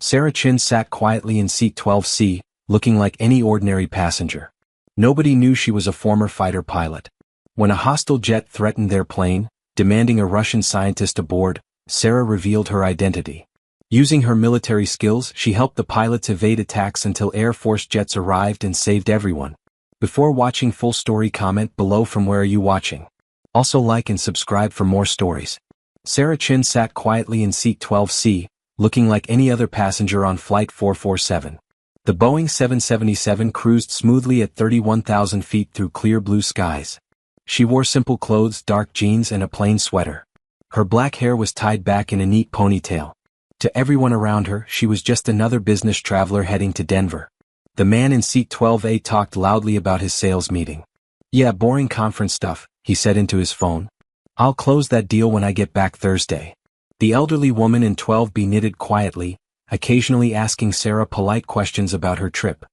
Sarah Chin sat quietly in seat 12C, looking like any ordinary passenger. Nobody knew she was a former fighter pilot. When a hostile jet threatened their plane, demanding a Russian scientist aboard, Sarah revealed her identity. Using her military skills, she helped the pilots evade attacks until Air Force jets arrived and saved everyone. Before watching full story, comment below from where are you watching. Also like and subscribe for more stories. Sarah Chin sat quietly in seat 12C, looking like any other passenger on Flight 447. The Boeing 777 cruised smoothly at 31,000 feet through clear blue skies. She wore simple clothes, dark jeans and a plain sweater. Her black hair was tied back in a neat ponytail. To everyone around her, she was just another business traveler heading to Denver. The man in seat 12A talked loudly about his sales meeting. "Yeah, boring conference stuff," he said into his phone. "I'll close that deal when I get back Thursday." The elderly woman in 12B knitted quietly, occasionally asking Sarah polite questions about her trip.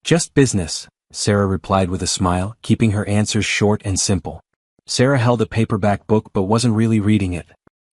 "Just business," Sarah replied with a smile, keeping her answers short and simple. Sarah held a paperback book but wasn't really reading it.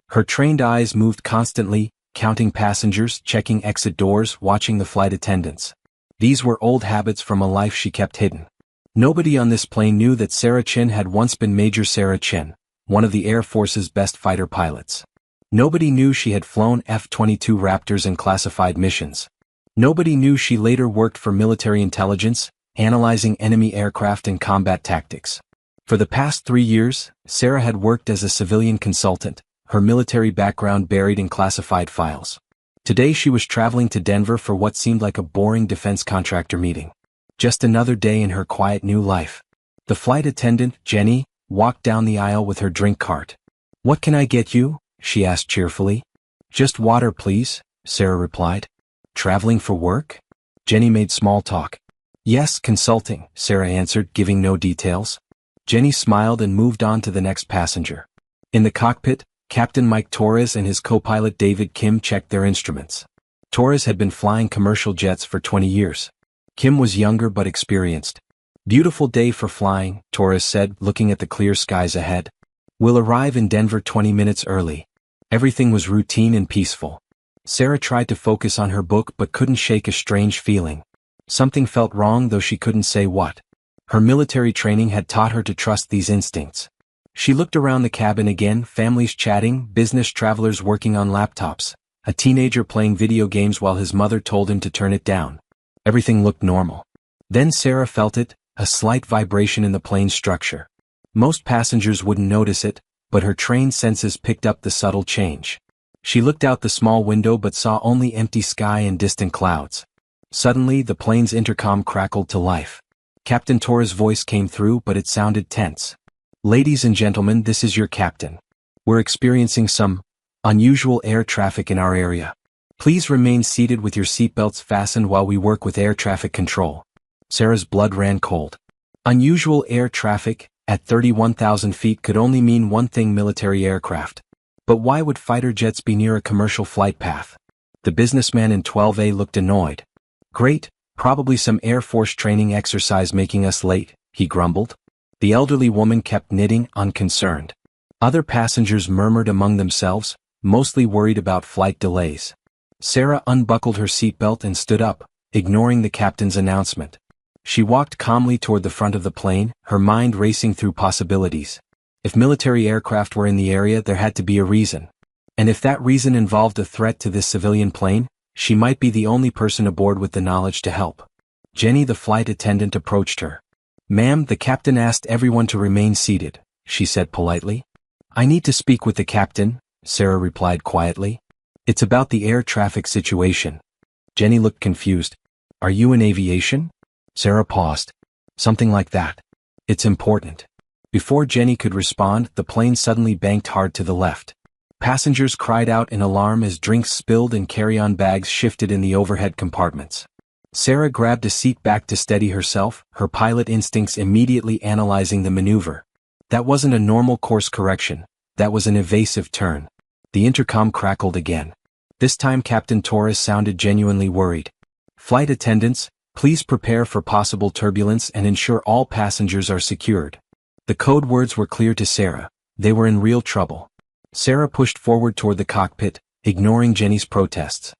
Her trained eyes moved constantly, counting passengers, checking exit doors, watching the flight attendants. These were old habits from a life she kept hidden. Nobody on this plane knew that Sarah Chin had once been Major Sarah Chin, one of the Air Force's best fighter pilots. Nobody knew she had flown F-22 Raptors in classified missions. Nobody knew she later worked for military intelligence, analyzing enemy aircraft and combat tactics. For the past 3 years, Sarah had worked as a civilian consultant, her military background buried in classified files. Today she was traveling to Denver for what seemed like a boring defense contractor meeting. Just another day in her quiet new life. The flight attendant, Jenny, walked down the aisle with her drink cart. "What can I get you?" she asked cheerfully. "Just water, please," Sarah replied. "Traveling for work?" Jenny made small talk. "Yes, consulting," Sarah answered, giving no details. Jenny smiled and moved on to the next passenger. In the cockpit, Captain Mike Torres and his co-pilot David Kim checked their instruments. Torres had been flying commercial jets for 20 years. Kim was younger but experienced. "Beautiful day for flying," Torres said, looking at the clear skies ahead. "We'll arrive in Denver 20 minutes early." Everything was routine and peaceful. Sarah tried to focus on her book but couldn't shake a strange feeling. Something felt wrong, though she couldn't say what. Her military training had taught her to trust these instincts. She looked around the cabin again, families chatting, business travelers working on laptops, a teenager playing video games while his mother told him to turn it down. Everything looked normal. Then Sarah felt it, a slight vibration in the plane's structure. Most passengers wouldn't notice it, but her trained senses picked up the subtle change. She looked out the small window but saw only empty sky and distant clouds. Suddenly, the plane's intercom crackled to life. Captain Torres' voice came through, but it sounded tense. "Ladies and gentlemen, this is your captain. We're experiencing some unusual air traffic in our area. Please remain seated with your seatbelts fastened while we work with air traffic control." Sarah's blood ran cold. Unusual air traffic at 31,000 feet could only mean one thing: military aircraft. But why would fighter jets be near a commercial flight path? The businessman in 12A looked annoyed. "Great, probably some Air Force training exercise making us late," he grumbled. The elderly woman kept knitting, unconcerned. Other passengers murmured among themselves, mostly worried about flight delays. Sarah unbuckled her seatbelt and stood up, ignoring the captain's announcement. She walked calmly toward the front of the plane, her mind racing through possibilities. If military aircraft were in the area, there had to be a reason. And if that reason involved a threat to this civilian plane, she might be the only person aboard with the knowledge to help. Jenny, the flight attendant, approached her. "Ma'am, the captain asked everyone to remain seated," she said politely. "I need to speak with the captain," Sarah replied quietly. "It's about the air traffic situation." Jenny looked confused. "Are you in aviation?" Sarah paused. "Something like that. It's important." Before Jenny could respond, the plane suddenly banked hard to the left. Passengers cried out in alarm as drinks spilled and carry-on bags shifted in the overhead compartments. Sarah grabbed a seat back to steady herself, her pilot instincts immediately analyzing the maneuver. That wasn't a normal course correction, that was an evasive turn. The intercom crackled again. This time Captain Torres sounded genuinely worried. "Flight attendants, please prepare for possible turbulence and ensure all passengers are secured." The code words were clear to Sarah. They were in real trouble. Sarah pushed forward toward the cockpit, ignoring Jenny's protests.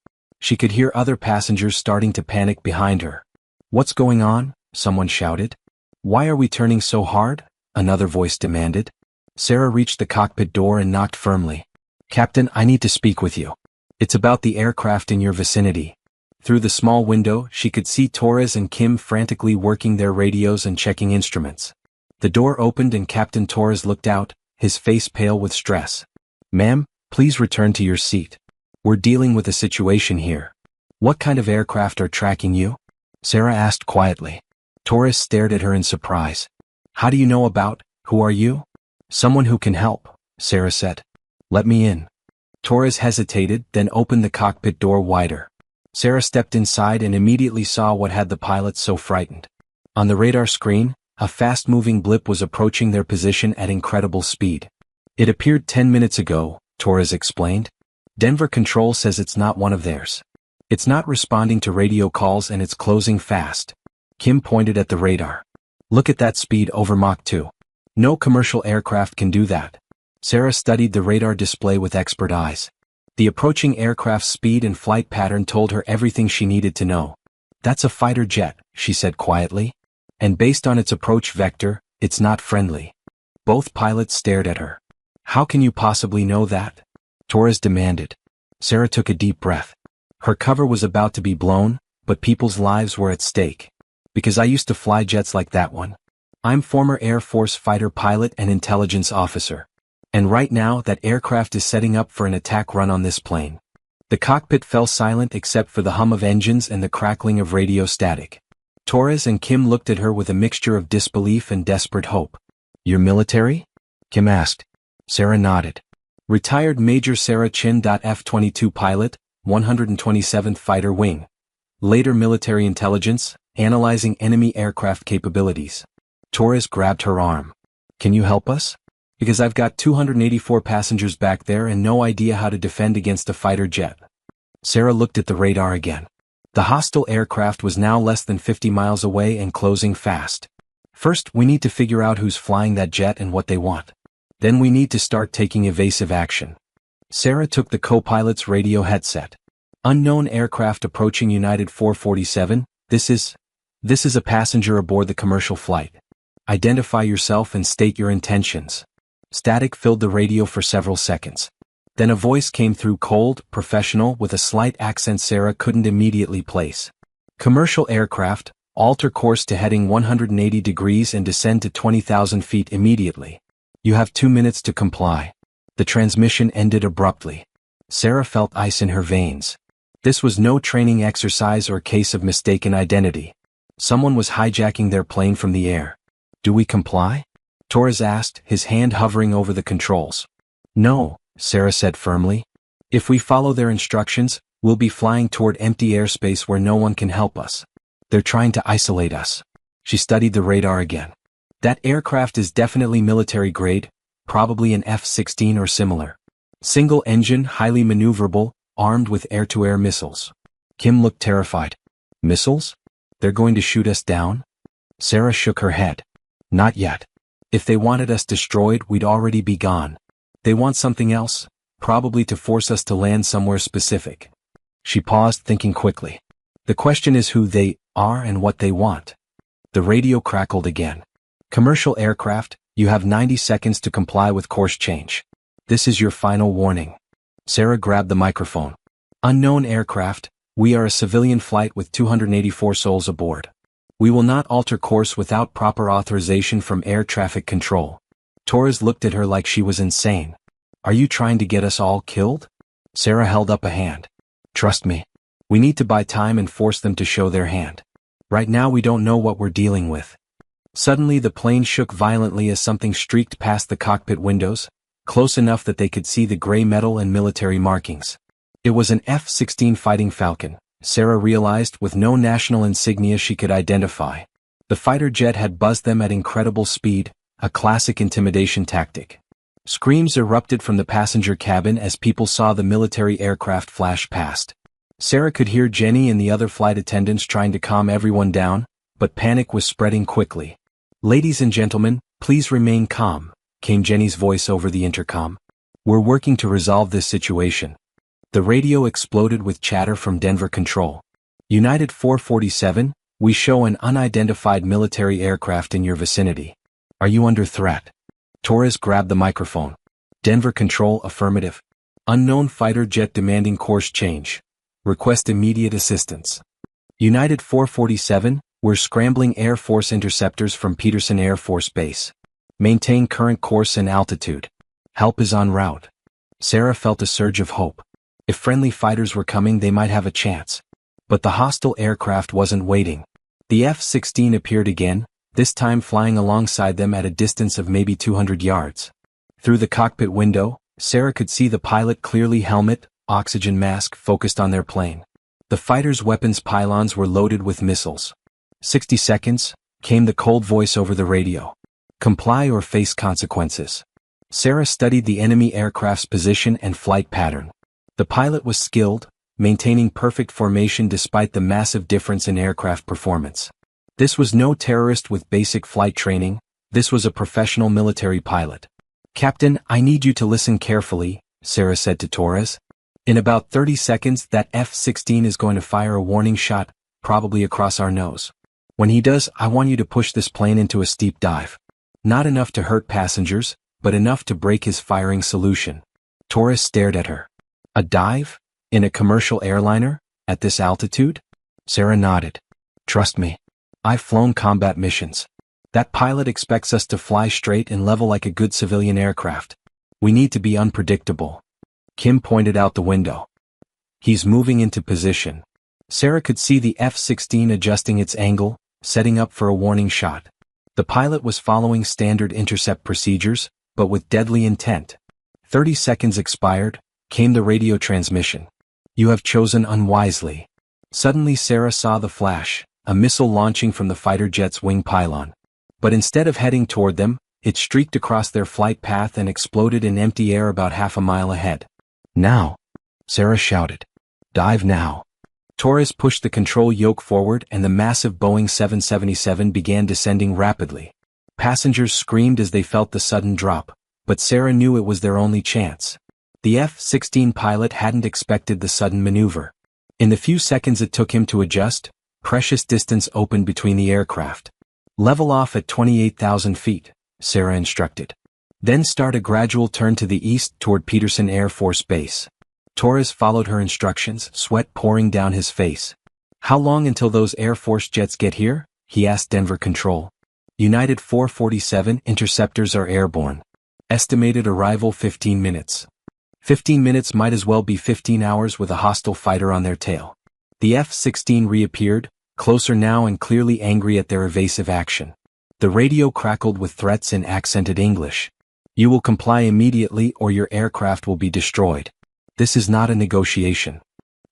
She could hear other passengers starting to panic behind her. "What's going on?" someone shouted. "Why are we turning so hard?" another voice demanded. Sarah reached the cockpit door and knocked firmly. "Captain, I need to speak with you. It's about the aircraft in your vicinity." Through the small window, she could see Torres and Kim frantically working their radios and checking instruments. The door opened and Captain Torres looked out, his face pale with stress. "Ma'am, please return to your seat. We're dealing with a situation here." "What kind of aircraft are tracking you?" Sarah asked quietly. Torres stared at her in surprise. "How do you know about? Who are you?" "Someone who can help," Sarah said. "Let me in." Torres hesitated, then opened the cockpit door wider. Sarah stepped inside and immediately saw what had the pilots so frightened. On the radar screen, a fast-moving blip was approaching their position at incredible speed. "It appeared 10 minutes ago," Torres explained. "Denver Control says it's not one of theirs. It's not responding to radio calls and it's closing fast." Kim pointed at the radar. "Look at that speed over Mach 2. No commercial aircraft can do that." Sarah studied the radar display with expert eyes. The approaching aircraft's speed and flight pattern told her everything she needed to know. "That's a fighter jet," she said quietly. "And based on its approach vector, it's not friendly." Both pilots stared at her. "How can you possibly know that?" Torres demanded. Sarah took a deep breath. Her cover was about to be blown, but people's lives were at stake. "Because I used to fly jets like that one. I'm former Air Force fighter pilot and intelligence officer. And right now that aircraft is setting up for an attack run on this plane." The cockpit fell silent except for the hum of engines and the crackling of radio static. Torres and Kim looked at her with a mixture of disbelief and desperate hope. "You're military?" Kim asked. Sarah nodded. "Retired Major Sarah Chin. F-22 pilot, 127th Fighter Wing. Later military intelligence, analyzing enemy aircraft capabilities." Torres grabbed her arm. "Can you help us? Because I've got 284 passengers back there and no idea how to defend against a fighter jet." Sarah looked at the radar again. The hostile aircraft was now less than 50 miles away and closing fast. "First, we need to figure out who's flying that jet and what they want. Then we need to start taking evasive action." Sarah took the co-pilot's radio headset. "Unknown aircraft approaching United 447, this is a passenger aboard the commercial flight. Identify yourself and state your intentions." Static filled the radio for several seconds. Then a voice came through, cold, professional, with a slight accent Sarah couldn't immediately place. "Commercial aircraft, alter course to heading 180 degrees and descend to 20,000 feet immediately. You have 2 minutes to comply." The transmission ended abruptly. Sarah felt ice in her veins. This was no training exercise or case of mistaken identity. Someone was hijacking their plane from the air. "Do we comply?" Torres asked, his hand hovering over the controls. "No," Sarah said firmly. "If we follow their instructions, we'll be flying toward empty airspace where no one can help us. They're trying to isolate us." She studied the radar again. "That aircraft is definitely military grade, probably an F-16 or similar. Single engine, highly maneuverable, armed with air-to-air missiles." Kim looked terrified. "Missiles? They're going to shoot us down?" Sarah shook her head. "Not yet. If they wanted us destroyed, we'd already be gone. They want something else, probably to force us to land somewhere specific." She paused, thinking quickly. "The question is who they are and what they want." The radio crackled again. "Commercial aircraft, you have 90 seconds to comply with course change. This is your final warning." Sarah grabbed the microphone. "Unknown aircraft, we are a civilian flight with 284 souls aboard. We will not alter course without proper authorization from air traffic control." Torres looked at her like she was insane. "Are you trying to get us all killed?" Sarah held up a hand. "Trust me. We need to buy time and force them to show their hand. Right now we don't know what we're dealing with." Suddenly the plane shook violently as something streaked past the cockpit windows, close enough that they could see the gray metal and military markings. It was an F-16 Fighting Falcon, Sarah realized, with no national insignia she could identify. The fighter jet had buzzed them at incredible speed, a classic intimidation tactic. Screams erupted from the passenger cabin as people saw the military aircraft flash past. Sarah could hear Jenny and the other flight attendants trying to calm everyone down, but panic was spreading quickly. "Ladies and gentlemen, please remain calm," came Jenny's voice over the intercom. "We're working to resolve this situation." The radio exploded with chatter from Denver Control. United 447, we show an unidentified military aircraft in your vicinity. Are you under threat? Torres grabbed the microphone. Denver Control, affirmative. Unknown fighter jet demanding course change. Request immediate assistance. United 447, we're scrambling Air Force interceptors from Peterson Air Force Base. Maintain current course and altitude. Help is en route. Sarah felt a surge of hope. If friendly fighters were coming, they might have a chance. But the hostile aircraft wasn't waiting. The F-16 appeared again, this time flying alongside them at a distance of maybe 200 yards. Through the cockpit window, Sarah could see the pilot clearly, helmet, oxygen mask focused on their plane. The fighter's weapons pylons were loaded with missiles. 60 seconds, came the cold voice over the radio. Comply or face consequences. Sarah studied the enemy aircraft's position and flight pattern. The pilot was skilled, maintaining perfect formation despite the massive difference in aircraft performance. This was no terrorist with basic flight training, this was a professional military pilot. Captain, I need you to listen carefully, Sarah said to Torres. In about 30 seconds, that F-16 is going to fire a warning shot, probably across our nose. When he does, I want you to push this plane into a steep dive. Not enough to hurt passengers, but enough to break his firing solution. Torres stared at her. A dive? In a commercial airliner? At this altitude? Sarah nodded. Trust me. I've flown combat missions. That pilot expects us to fly straight and level like a good civilian aircraft. We need to be unpredictable. Kim pointed out the window. He's moving into position. Sarah could see the F-16 adjusting its angle, setting up for a warning shot. The pilot was following standard intercept procedures, but with deadly intent. 30 seconds expired, came the radio transmission. You have chosen unwisely. Suddenly Sarah saw the flash, a missile launching from the fighter jet's wing pylon. But instead of heading toward them, it streaked across their flight path and exploded in empty air about half a mile ahead. Now! Sarah shouted. Dive now. Torres pushed the control yoke forward and the massive Boeing 777 began descending rapidly. Passengers screamed as they felt the sudden drop, but Sarah knew it was their only chance. The F-16 pilot hadn't expected the sudden maneuver. In the few seconds it took him to adjust, precious distance opened between the aircraft. Level off at 28,000 feet, Sarah instructed. Then start a gradual turn to the east toward Peterson Air Force Base. Torres followed her instructions, sweat pouring down his face. How long until those Air Force jets get here? He asked Denver Control. United 447 interceptors are airborne. Estimated arrival 15 minutes. 15 minutes might as well be 15 hours with a hostile fighter on their tail. The F-16 reappeared, closer now and clearly angry at their evasive action. The radio crackled with threats in accented English. You will comply immediately or your aircraft will be destroyed. This is not a negotiation.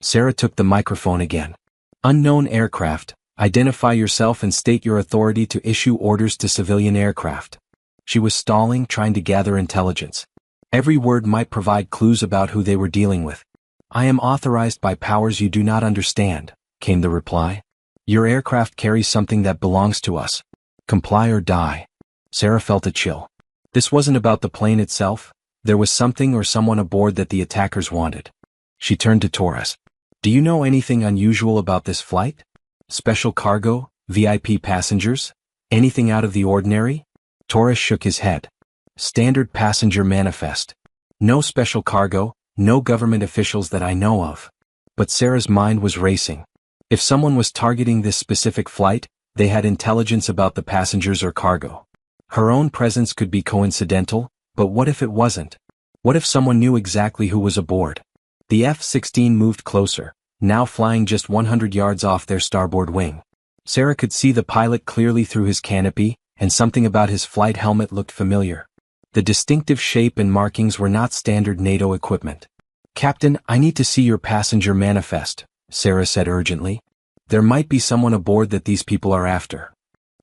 Sarah took the microphone again. Unknown aircraft, identify yourself and state your authority to issue orders to civilian aircraft. She was stalling, trying to gather intelligence. Every word might provide clues about who they were dealing with. I am authorized by powers you do not understand, came the reply. Your aircraft carries something that belongs to us. Comply or die. Sarah felt a chill. This wasn't about the plane itself. There was something or someone aboard that the attackers wanted. She turned to Torres. Do you know anything unusual about this flight? Special cargo? VIP passengers? Anything out of the ordinary? Torres shook his head. Standard passenger manifest. No special cargo, no government officials that I know of. But Sarah's mind was racing. If someone was targeting this specific flight, they had intelligence about the passengers or cargo. Her own presence could be coincidental, but what if it wasn't? What if someone knew exactly who was aboard? The F-16 moved closer, now flying just 100 yards off their starboard wing. Sarah could see the pilot clearly through his canopy, and something about his flight helmet looked familiar. The distinctive shape and markings were not standard NATO equipment. Captain, I need to see your passenger manifest, Sarah said urgently. There might be someone aboard that these people are after.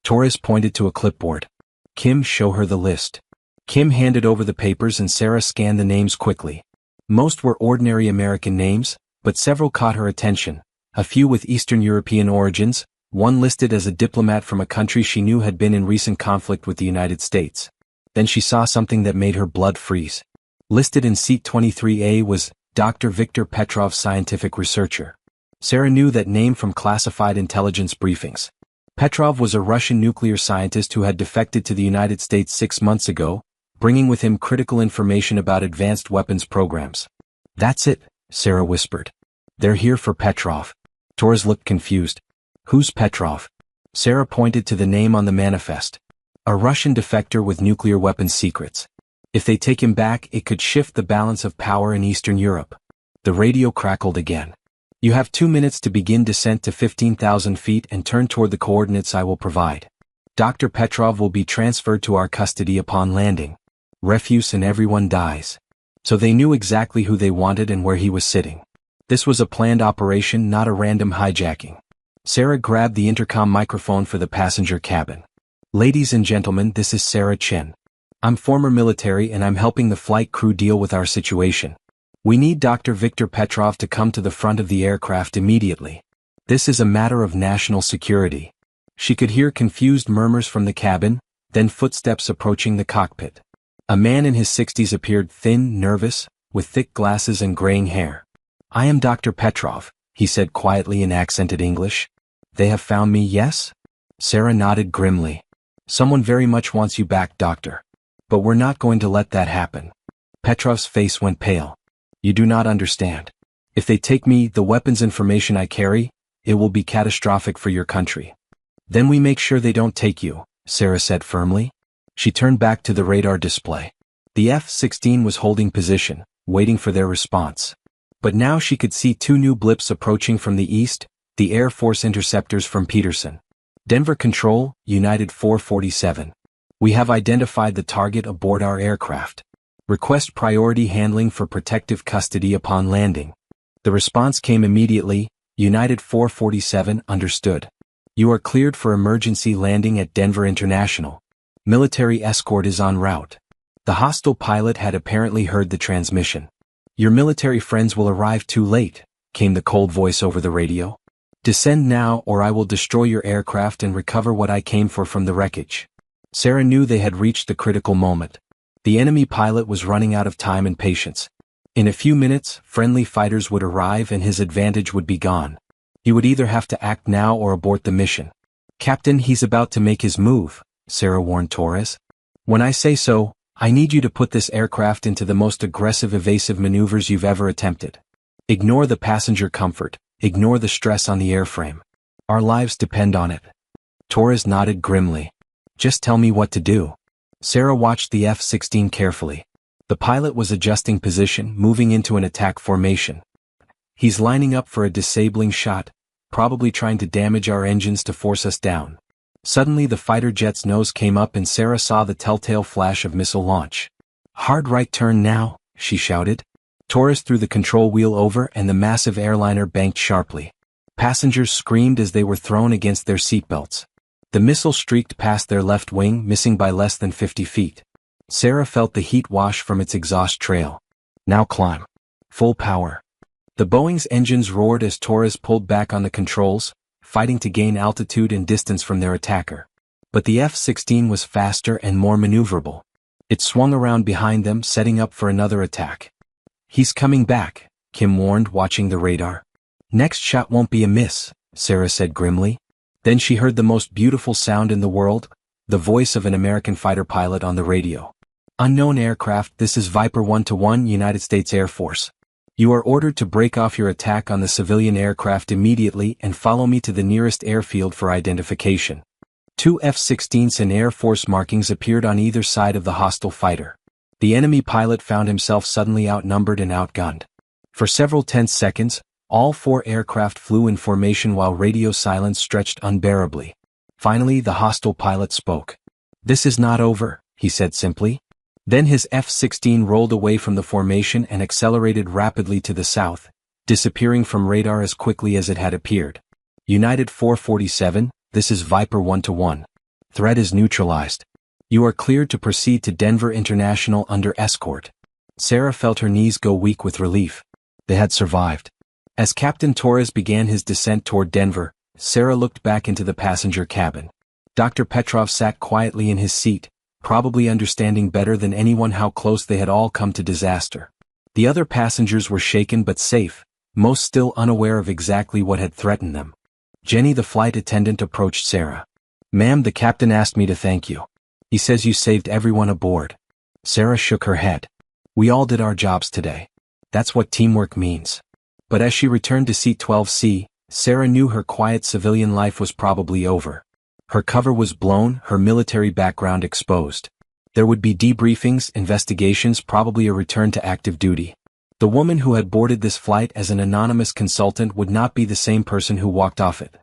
Torres pointed to a clipboard. Kim, show her the list. Kim handed over the papers and Sarah scanned the names quickly. Most were ordinary American names, but several caught her attention, a few with Eastern European origins, one listed as a diplomat from a country she knew had been in recent conflict with the United States. Then she saw something that made her blood freeze. Listed in seat 23A was Dr. Viktor Petrov, scientific researcher. Sarah knew that name from classified intelligence briefings. Petrov was a Russian nuclear scientist who had defected to the United States 6 months ago, bringing with him critical information about advanced weapons programs. That's it, Sarah whispered. They're here for Petrov. Torres looked confused. Who's Petrov? Sarah pointed to the name on the manifest. A Russian defector with nuclear weapons secrets. If they take him back, it could shift the balance of power in Eastern Europe. The radio crackled again. You have 2 minutes to begin descent to 15,000 feet and turn toward the coordinates I will provide. Dr. Petrov will be transferred to our custody upon landing. Refuse and everyone dies. So they knew exactly who they wanted and where he was sitting. This was a planned operation, not a random hijacking. Sarah grabbed the intercom microphone for the passenger cabin. Ladies and gentlemen, this is Sarah Chen. I'm former military and I'm helping the flight crew deal with our situation. We need Dr. Viktor Petrov to come to the front of the aircraft immediately. This is a matter of national security. She could hear confused murmurs from the cabin, then footsteps approaching the cockpit. A man in his 60s appeared, thin, nervous, with thick glasses and graying hair. I am Dr. Petrov, he said quietly in accented English. They have found me, yes? Sarah nodded grimly. Someone very much wants you back, doctor. But we're not going to let that happen. Petrov's face went pale. You do not understand. If they take me, the weapons information I carry, it will be catastrophic for your country. Then we make sure they don't take you, Sarah said firmly. She turned back to the radar display. The F-16 was holding position, waiting for their response. But now she could see 2 new blips approaching from the east, the Air Force interceptors from Peterson. Denver Control, United 447. We have identified the target aboard our aircraft. Request priority handling for protective custody upon landing. The response came immediately. United 447 understood. You are cleared for emergency landing at Denver International. Military escort is en route. The hostile pilot had apparently heard the transmission. Your military friends will arrive too late, came the cold voice over the radio. Descend now or I will destroy your aircraft and recover what I came for from the wreckage. Sarah knew they had reached the critical moment. The enemy pilot was running out of time and patience. In a few minutes, friendly fighters would arrive and his advantage would be gone. He would either have to act now or abort the mission. Captain, he's about to make his move, Sarah warned Torres. When I say so, I need you to put this aircraft into the most aggressive evasive maneuvers you've ever attempted. Ignore the passenger comfort, ignore the stress on the airframe. Our lives depend on it. Torres nodded grimly. Just tell me what to do. Sarah watched the F-16 carefully. The pilot was adjusting position, moving into an attack formation. He's lining up for a disabling shot, probably trying to damage our engines to force us down. Suddenly the fighter jet's nose came up and Sarah saw the telltale flash of missile launch. Hard right turn now, she shouted. Torres threw the control wheel over and the massive airliner banked sharply. Passengers screamed as they were thrown against their seatbelts. The missile streaked past their left wing, missing by less than 50 feet. Sarah felt the heat wash from its exhaust trail. Now climb. Full power. The Boeing's engines roared as Torres pulled back on the controls, fighting to gain altitude and distance from their attacker. But the F-16 was faster and more maneuverable. It swung around behind them, setting up for another attack. He's coming back, Kim warned, watching the radar. Next shot won't be a miss, Sarah said grimly. Then she heard the most beautiful sound in the world, the voice of an American fighter pilot on the radio. Unknown aircraft, this is Viper 1-1, United States Air Force. You are ordered to break off your attack on the civilian aircraft immediately and follow me to the nearest airfield for identification. 2 F-16s and Air Force markings appeared on either side of the hostile fighter. The enemy pilot found himself suddenly outnumbered and outgunned. For several tense seconds, all 4 aircraft flew in formation while radio silence stretched unbearably. Finally, the hostile pilot spoke. This is not over, he said simply. Then his F-16 rolled away from the formation and accelerated rapidly to the south, disappearing from radar as quickly as it had appeared. United 447, this is Viper 1-1. Threat is neutralized. You are cleared to proceed to Denver International under escort. Sarah felt her knees go weak with relief. They had survived. As Captain Torres began his descent toward Denver, Sarah looked back into the passenger cabin. Dr. Petrov sat quietly in his seat, probably understanding better than anyone how close they had all come to disaster. The other passengers were shaken but safe, most still unaware of exactly what had threatened them. Jenny, the flight attendant, approached Sarah. "Ma'am, the captain asked me to thank you. He says you saved everyone aboard." Sarah shook her head. "We all did our jobs today. That's what teamwork means." But as she returned to seat 12C, Sarah knew her quiet civilian life was probably over. Her cover was blown, her military background exposed. There would be debriefings, investigations, probably a return to active duty. The woman who had boarded this flight as an anonymous consultant would not be the same person who walked off it.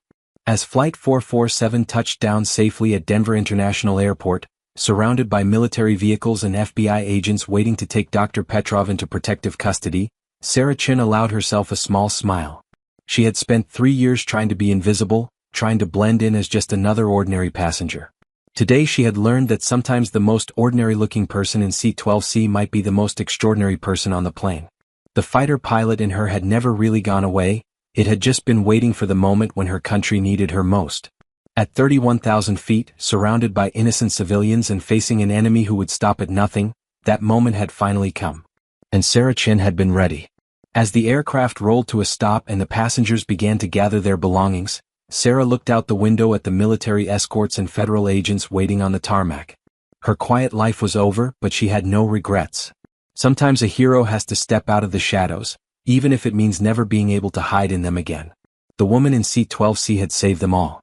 As Flight 447 touched down safely at Denver International Airport, surrounded by military vehicles and FBI agents waiting to take Dr. Petrov into protective custody, Sarah Chin allowed herself a small smile. She had spent 3 years trying to be invisible, trying to blend in as just another ordinary passenger. Today she had learned that sometimes the most ordinary-looking person in seat 12C might be the most extraordinary person on the plane. The fighter pilot in her had never really gone away, it had just been waiting for the moment when her country needed her most. At 31,000 feet, surrounded by innocent civilians and facing an enemy who would stop at nothing, that moment had finally come. And Sarah Chin had been ready. As the aircraft rolled to a stop and the passengers began to gather their belongings, Sarah looked out the window at the military escorts and federal agents waiting on the tarmac. Her quiet life was over, but she had no regrets. Sometimes a hero has to step out of the shadows, even if it means never being able to hide in them again. The woman in seat 12C had saved them all.